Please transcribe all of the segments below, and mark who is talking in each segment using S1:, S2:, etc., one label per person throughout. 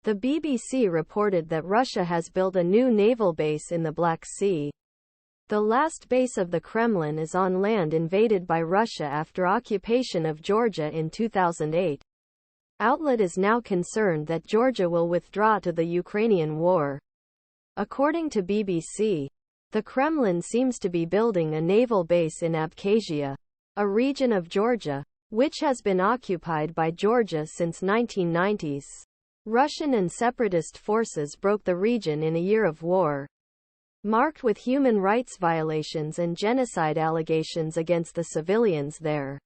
S1: The BBC reported that Russia has built a new naval base in the Black Sea. The last base of the Kremlin is on land invaded by Russia after occupation of Georgia in 2008. Outlet is now concerned that Georgia will withdraw to the Ukrainian War. According to BBC, the Kremlin seems to be building a naval base in Abkhazia, a region of Georgia, which has been occupied by Georgia since 1990s. Russian and separatist forces broke the region in a year of war, marked with human rights violations and genocide allegations against the civilians there.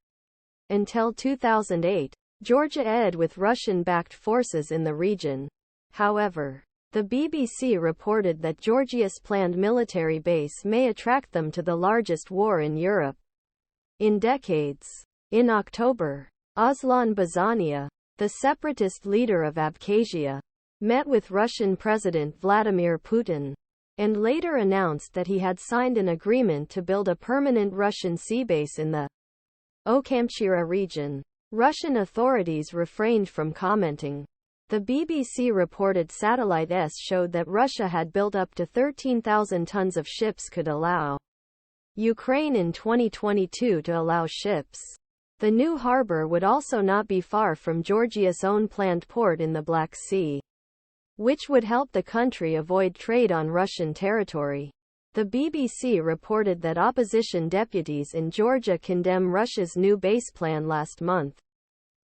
S1: Until 2008, Georgia aired with Russian-backed forces in the region. However, the BBC reported that Georgia's planned military base may attract them to the largest war in Europe in decades. In October, Aslan Bzhania, the separatist leader of Abkhazia, met with Russian President Vladimir Putin, and later announced that he had signed an agreement to build a permanent Russian sea base in the Ochamchira region. Russian authorities refrained from commenting. The BBC reported satellite showed that Russia had built up to 13,000 tons of ships could allow Ukraine in 2022 to allow ships. The new harbor would also not be far from Georgia's own planned port in the Black Sea, which would help the country avoid trade on Russian territory. The BBC reported that opposition deputies in Georgia condemned Russia's new base plan last month.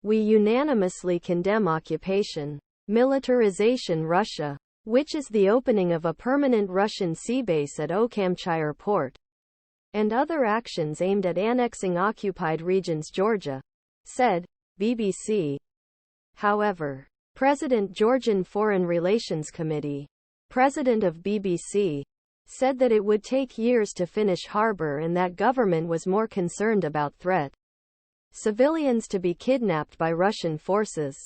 S1: We unanimously condemn occupation, militarization Russia, which is the opening of a permanent Russian sea base at Ochamchire Port, and other actions aimed at annexing occupied regions Georgia, said BBC. However, President Georgian Foreign Relations Committee, president of BBC, said that it would take years to finish harbor and that government was more concerned about threat civilians to be kidnapped by Russian forces.